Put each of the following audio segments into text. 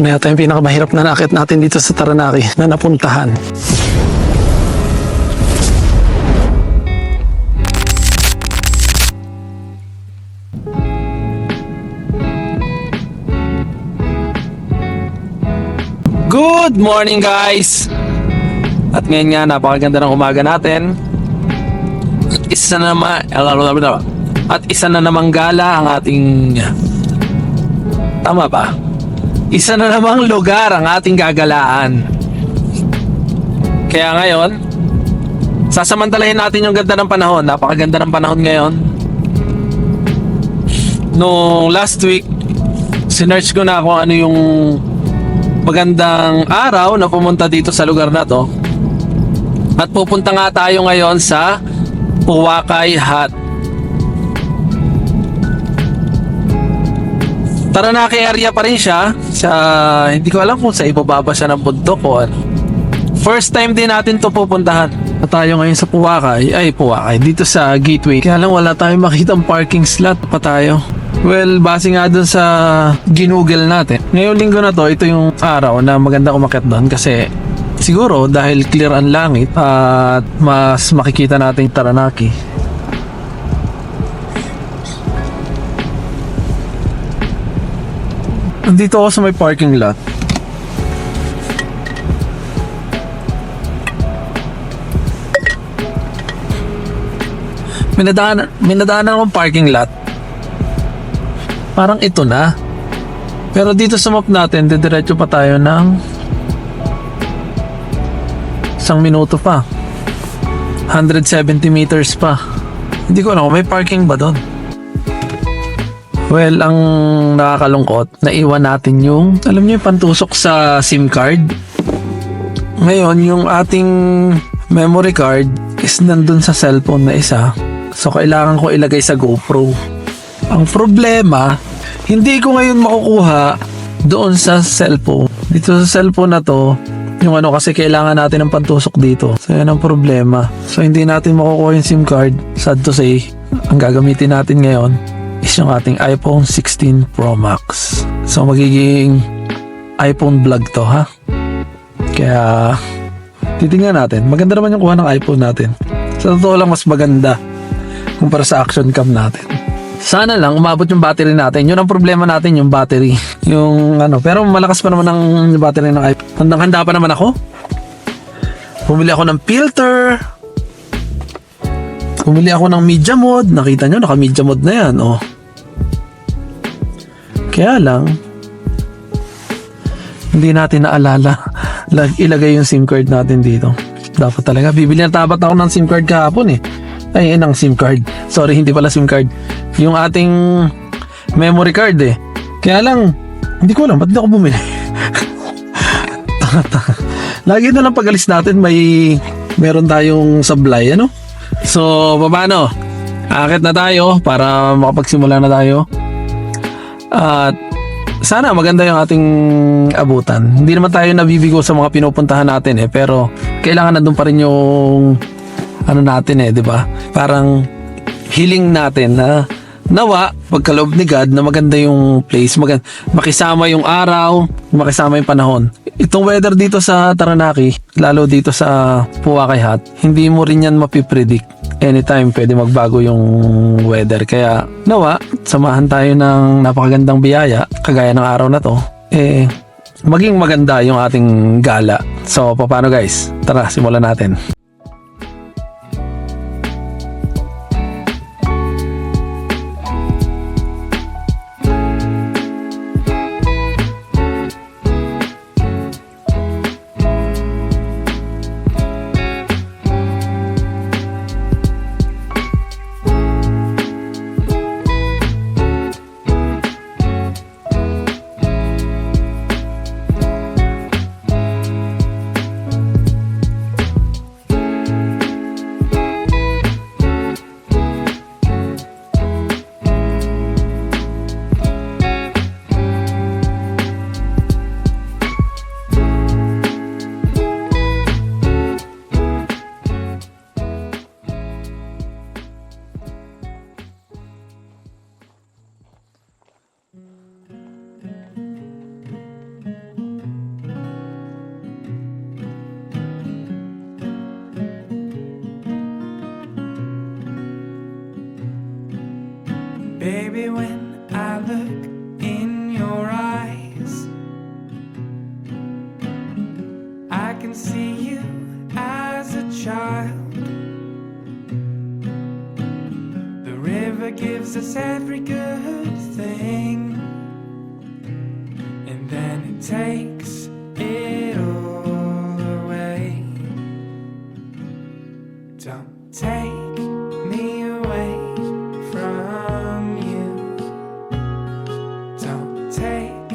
Ito na yata yung pinakamahirap na nakit natin dito sa Taranaki na napuntahan. Good morning guys! At ngayon nga, napakaganda ng umaga natin. At isa na namang gala ang ating... Tama ba? Isa na namang lugar ang ating gagalaan. Kaya ngayon, sasamantalahin natin yung ganda ng panahon. Napakaganda ng panahon ngayon. Noong last week, sinearch ko na kung ano yung magandang araw na pumunta dito sa lugar na to. At pupunta nga tayo ngayon sa Puwakay Hut. Taranaki area pa rin siya. Hindi ko alam kung sa ibababa siya ng bundok o ano. First time din natin to pupuntahan. Tayo ngayon sa Puwakay. Dito sa gateway. Kaya lang wala tayong makitang parking slot pa tayo. Well, base nga dun sa ginugel natin. Ngayong linggo na to, ito yung araw na maganda umakyat doon kasi siguro dahil clear ang langit at mas makikita natin Taranaki. Dito ako sa may parking lot. Minadaanan akong parking lot. Parang ito na. Pero dito sa map natin, didiretso pa tayo ng 1 minuto pa. 170 meters pa. Hindi ko alam kung may parking ba doon. Well, ang nakakalungkot, naiwan natin yung, alam niyo yung pantusok sa SIM card. Ngayon, yung ating memory card is nandun sa cellphone na isa. So, kailangan ko ilagay sa GoPro. Ang problema, hindi ko ngayon makukuha doon sa cellphone. Dito sa cellphone na to, yung ano kasi kailangan natin ng pantusok dito. So, yan ang problema. So, hindi natin makukuha yung SIM card. Sad to say, ang gagamitin natin ngayon is yung ating iPhone 16 Pro Max. So magiging iPhone vlog to, ha? Kaya titingnan natin. Maganda naman yung kuha ng iPhone natin. Sa totoo lang mas maganda kumpara sa action cam natin. Sana lang umabot yung battery natin. Yun ang problema natin, yung battery. Yung ano, pero malakas pa naman ang battery ng iPhone. Handang-handa pa naman ako. Bumili ako ng filter. Bumili ako ng media mode. Nakita nyo, naka media mode na yan, oh. Kaya lang, hindi natin naalala ilagay yung SIM card natin dito. Dapat talaga, bibili na tapat ako ng SIM card kahapon eh. Ay, ng SIM card. Sorry, hindi pala SIM card. Yung ating memory card eh. Kaya lang, hindi ko alam, ba't hindi ako bumili? Lagi na lang pag-alis natin, meron tayong sablay, ano? So, paano? Akit na tayo para makapagsimula na tayo. At sana maganda yung ating abutan. Hindi naman tayo nabibigo sa mga pinupuntahan natin eh, pero kailangan nandun pa rin yung ano natin eh, di ba? Parang healing natin na nawa, pagkaloob ni God na maganda yung place, makisama yung araw, makisama yung panahon. Itong weather dito sa Taranaki, lalo dito sa Puwakay Hut, hindi mo rin yan mapipredict. Anytime pwede magbago yung weather. Kaya nawa, samahan tayo ng napakagandang biyaya, kagaya ng araw na to, maging maganda yung ating gala. So, paano guys? Tara, simulan natin. Baby, when I look in your eyes, I can see you as a child. The river gives us every good thing, and then it takes it all away. Don't take me away from you. Don't take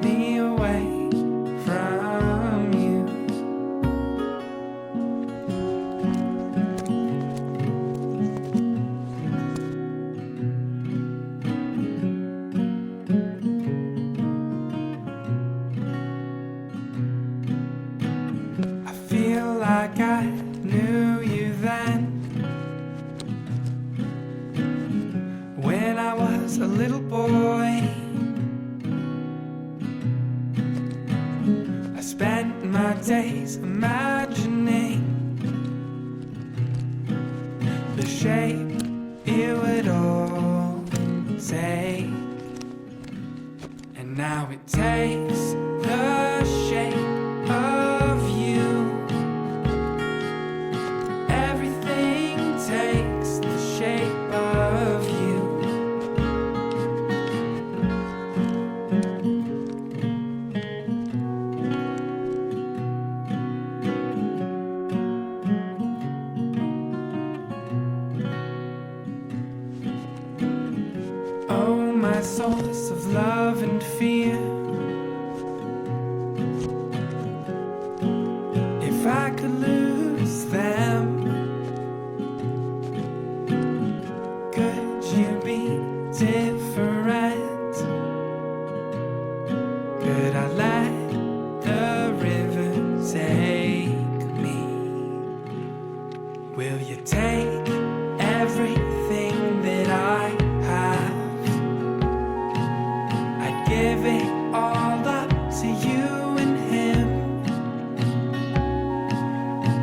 me away from you. I feel like I knew you then, when I was a little boy. I spent my days imagining the shape it would all take, and now it takes the shape of you. Everything takes the shape of you. Oh, my source of love and fear, if I could lose them, could you be different? Could I let the river take me? Will you take everything that I have? I'd give it all up to you and him.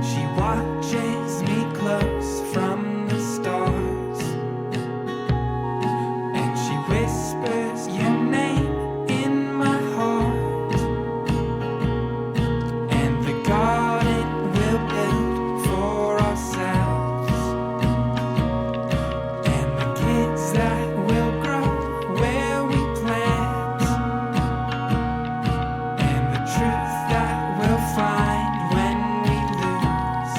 She watches me close from the stars, and she whispers your name in my heart. And the garden we'll build for ourselves, and the kids that will grow where we plant, and the truth that we'll find when we lose,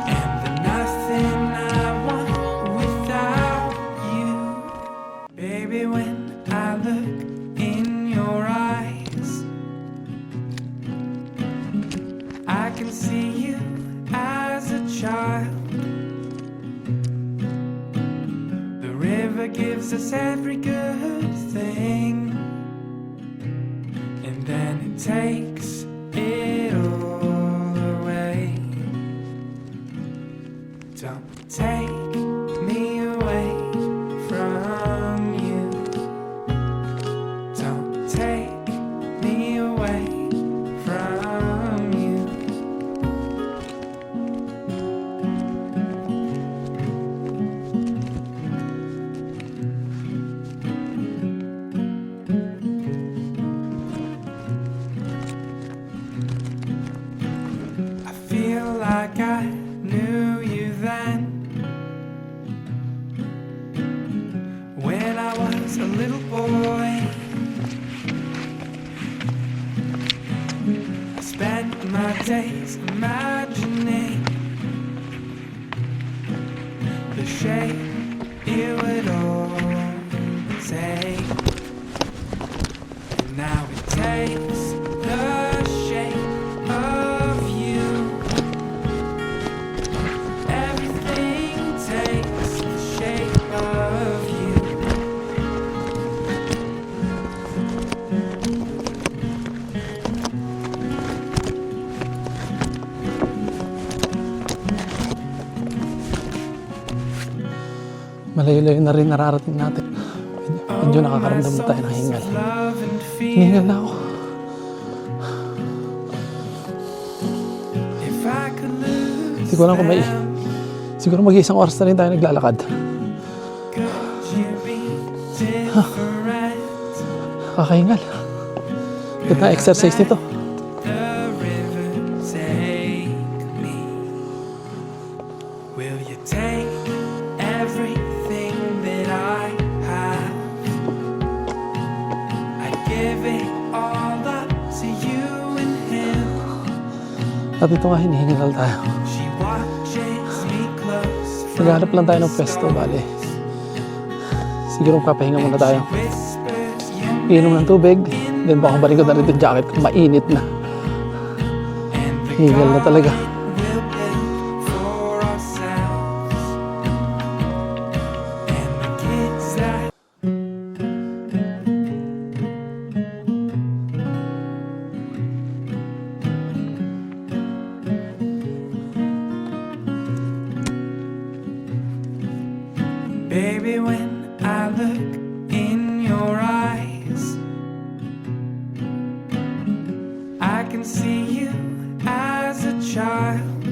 and the nothing I want without you. Baby, when I look in your eyes, I can see you as a child. The river gives us every good thing, and then it takes it all away. Don't take me away from you. Don't take me away from you. I feel like I knew you then, when I was a little boy. I spent my days imagining the shape it would all take, and now it takes the shape of you. Everything takes the shape of you. Malayo-layo na rin nararating natin. Medyo nakakaramdam na tayo ng hingal. Hinihingal na ako. Hindi ko alam kung may... Siguro mag-iisang oras na rin tayo naglalakad. be different. Kakahingal. Ganda exercise nito. The river take me. Will you take everything that I have? I give it all up to you and him. At ito nga, hinihingal tayo. She watches me close from Naghahanap lang tayo ng pwesto, bale. Siguro papahinga muna tayo. whispers you Iinom ng tubig. Then baka balik ko na rin yung jacket ko. Mainit na. and the Hingal na talaga. we'll build for ourselves and the kids that baby, when I look in your eyes, I can see you as a child.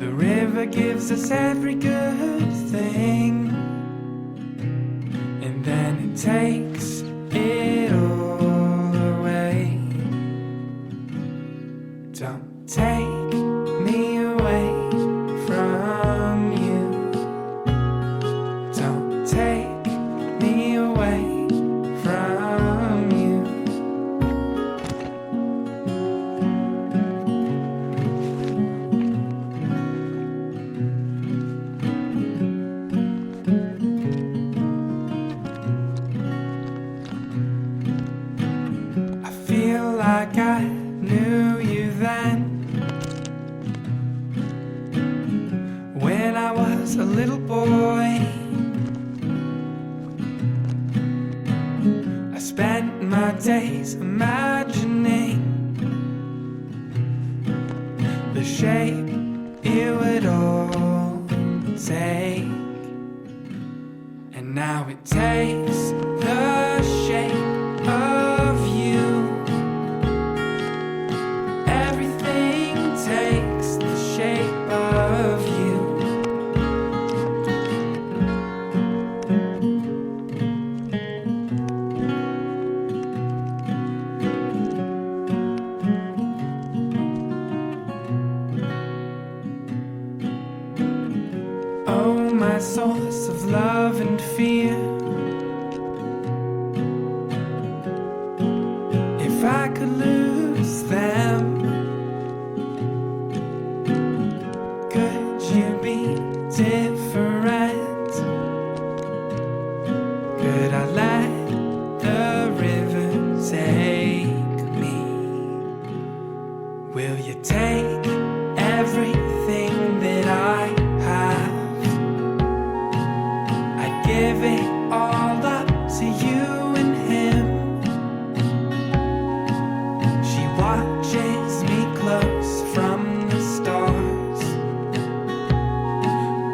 The river gives us every good thing, and then it takes it all away. Don't take me away from you. Don't take me away from you. I feel like I knew you then, when I was a little boy. I spent my days imagining the shape it would all take, and now it takes the shape of you. Everything takes the shape of you. Oh, my source of love and fear. If I could lose them, could you be different? Could I let the river take me? Will you take everything that I have? I give it all up to you and him. She watches me close from the stars,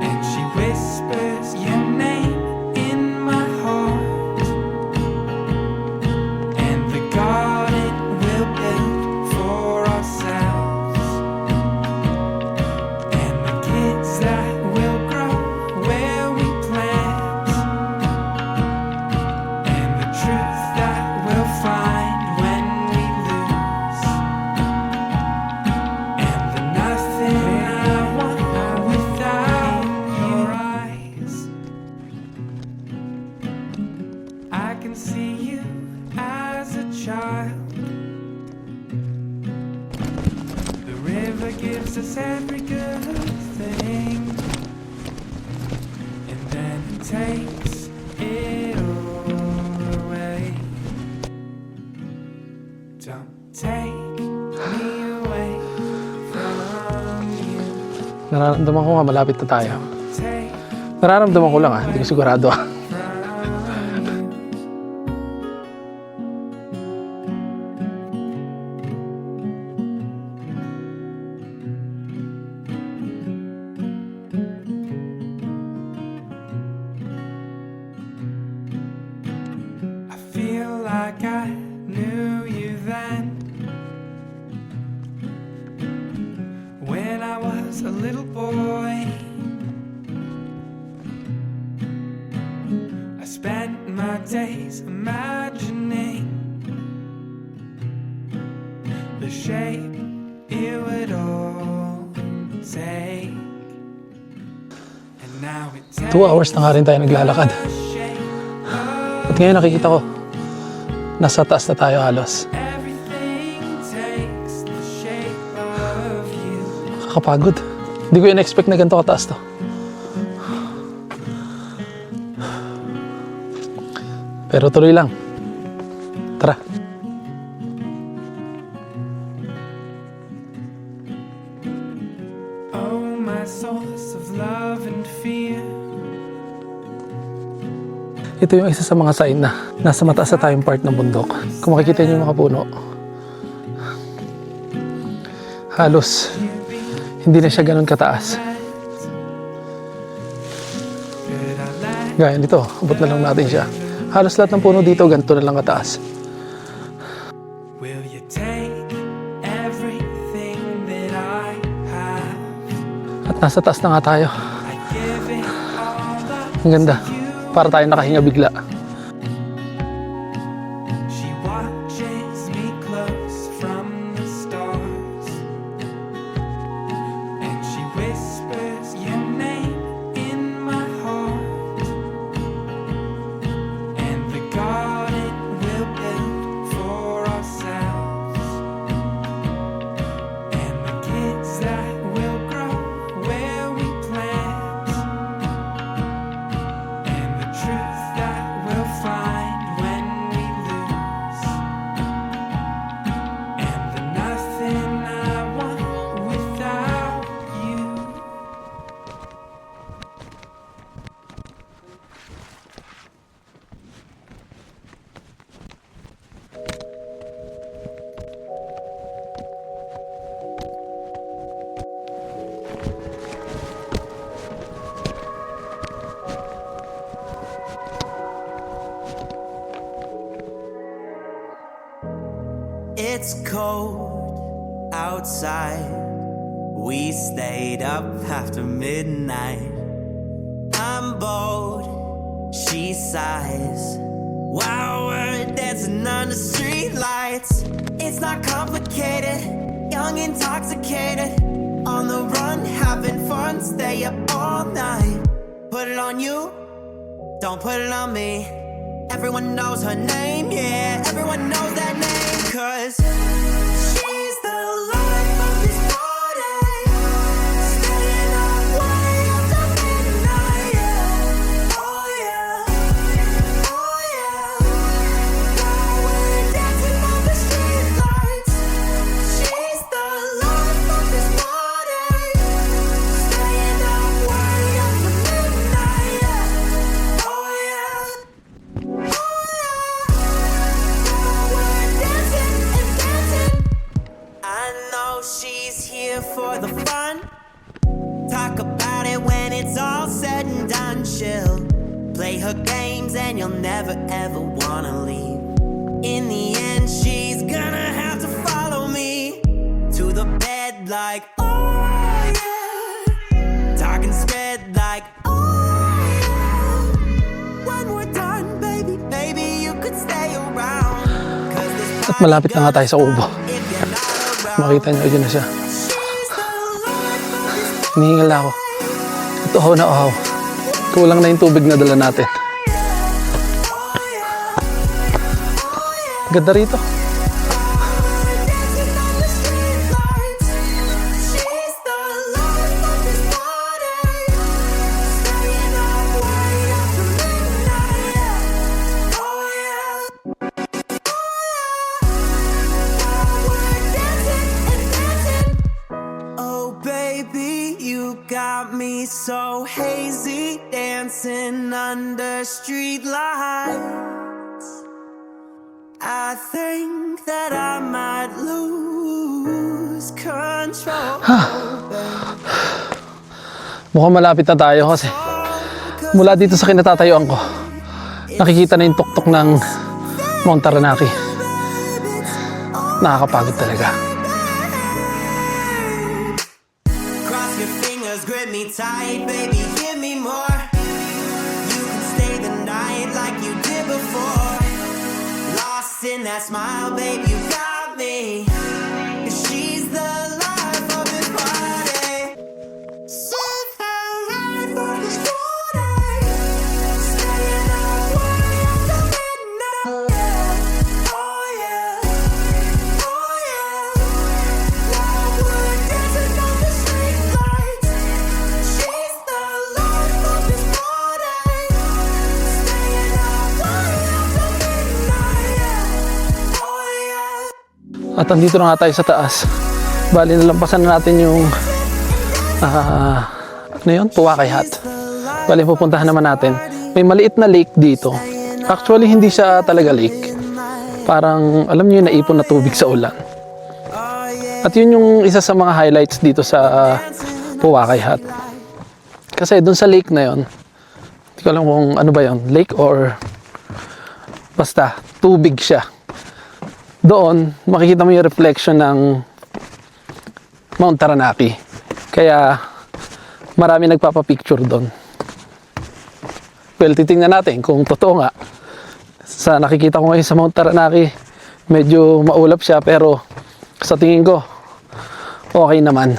and she whispers your name in my heart, and the garden we'll build for ourselves, and the kids that will grow where we plant, and the truth that we'll find when we lose, and the nothing I want without your eyes. I can see you as a child. The river gives us every good thing, and then it takes it all away. Don't take me away from you. Nararamdaman ko nga, malapit na tayo. Take Nararamdaman ko lang hindi ko sigurado from you. I feel like I knew you then, when I was a little boy. my days imagining the shape it would all take. And now it 2 hours na nga rin tayo naglalakad. takes the shape of At ngayon nakikita ko, nasa taas na tayo halos. everything takes the shape of you. Kakapagod. Hindi ko in-expect na ganito kataas to. Pero tuloy lang. Tara. Oh, my source of love and fear. Ito yung isa sa mga sign na nasa mataas na tayong part ng bundok. Kung makikita niyo yung mga puno, halos hindi na siya ganun kataas. Could I let Gaya nito, abot na lang natin siya. Halos lahat ng puno dito, ganito na lang kataas. Will you take everything that I have? At nasa taas na nga tayo. I give it all up Ang ganda. to you. Para tayo nakahinga bigla. She watches me close from the stars, and she whispers your name in my heart. And the garden we'll build for ourselves, and the kids that will grow where we plant, and the truth that we'll find when we lose, and the nothing I want without you. It's cold outside. We stayed up after midnight. I'm bold, she sighs. While we're dancing under streetlights. It's not complicated, young, intoxicated. On the run, having fun, stay up all night. Put it on you, don't put it on me. Everyone knows her name, yeah, everyone knows that name. 'Cause she's the life of this party. Staying up way after midnight, yeah. Oh yeah, oh yeah. While we're dancing on the streetlights. She's the life of this party. Staying up way after midnight, yeah. Oh yeah. I know she's here for the fun. Talk about it when it's all said and done. She'll play her games and you'll never ever wanna leave. In the end, she's gonna have to follow me to the bed like, oh yeah. Talking spread like, oh yeah. When we're done, baby, maybe you could stay around. 'Cause this At malapit na nga tayo sa kubo. if you're not around. Makita niyo, yun na siya. She's the life of this Hinihingal na ako. At uhaw na uhaw. Kulang na yung tubig na dala natin. Ganda rito. dancing on the streetlights. She's the life of this party. Staying up way after midnight, yeah. Oh yeah, while we're dancing and dancing. Oh baby, you got me so hazy, dancing under streetlights. I think that I might lose control. Mukhang malapit na tayo kasi mula dito sa kinatatayuan ko, nakikita na yung tuktok ng Mount Taranaki. Nakakapagod talaga. Cross your fingers, grip me tight, baby, give me more. You can stay the night like you did before. in that smile, babe, you got me. 'Cause she's the life of this party. She's the life of this party. Staying up way after midnight. Oh yeah, oh yeah. While we're dancing on the street lights. She's the life of this party. Staying up way after midnight. Oh yeah. At andito na nga tayo sa taas. Bali nalampasan na natin yung ano yun? Puwakay Hut. Bali pupuntahan naman natin. May maliit na lake dito. Actually hindi siya talaga lake. Parang alam niyo yung naipon na tubig sa ulan. At yun yung isa sa mga highlights dito sa Puwakay Hut. Kasi dun sa lake na yun, hindi ko alam kung ano ba yun, lake or basta tubig siya. Doon, makikita mo yung reflection ng Mount Taranaki. Kaya, marami nagpapapicture doon. Well, titingnan natin kung totoo nga. Sa nakikita ko ngayon sa Mount Taranaki, medyo maulap siya, pero sa tingin ko, okay naman.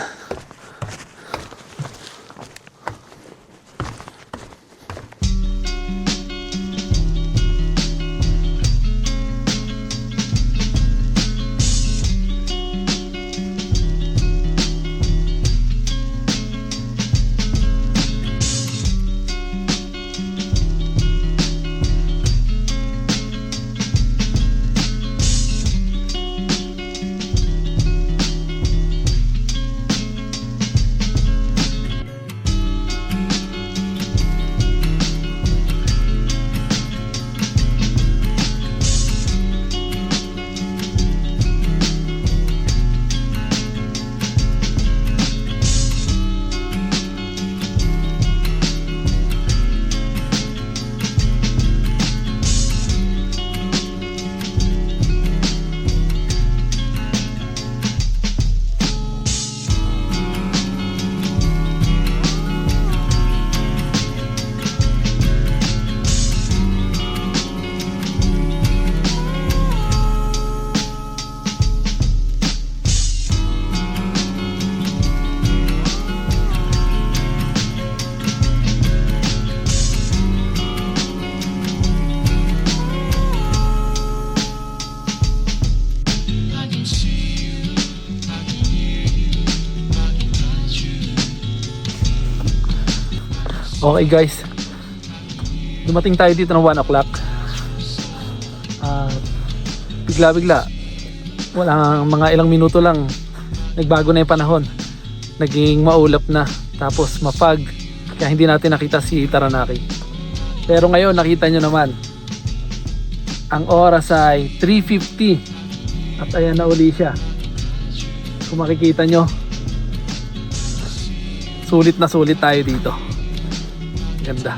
Okay guys, dumating tayo dito ng 1 o'clock. Bigla-bigla, mga ilang minuto lang, nagbago na yung panahon. Naging maulap na, tapos mapag, kaya hindi natin nakita si Taranaki. Pero ngayon nakita nyo naman, ang oras ay 3:50 at ayan na uli siya. Kung makikita nyo, sulit na sulit tayo dito. Ganda.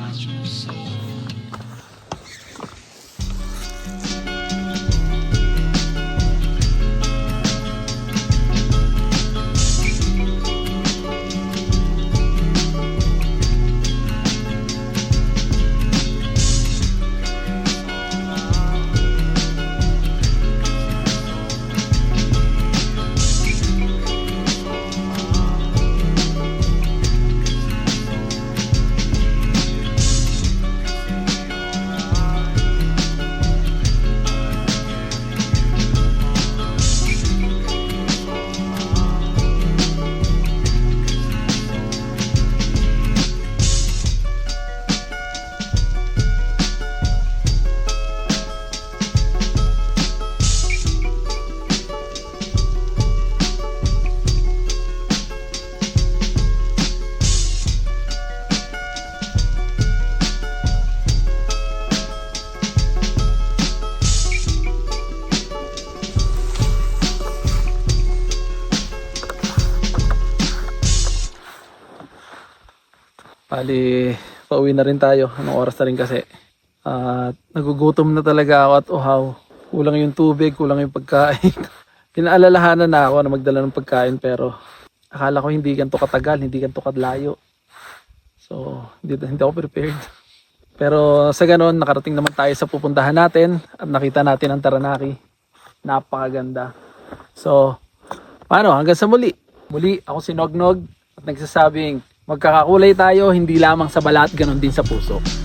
Bali, pauwi na rin tayo. Anong oras na rin kasi. Nagugutom na talaga ako at uhaw. Kulang yung tubig, kulang yung pagkain. Pinaalalahanan na ako na magdala ng pagkain pero akala ko hindi ganito katagal, hindi ganito kadlayo. So, hindi ako prepared. Pero sa ganon, nakarating naman tayo sa pupuntahan natin at nakita natin ang Taranaki. Napakaganda. So, paano? Hanggang sa muli. Muli, ako si Nognog at nagsasabing magkakakulay tayo hindi lamang sa balat, ganon din sa puso.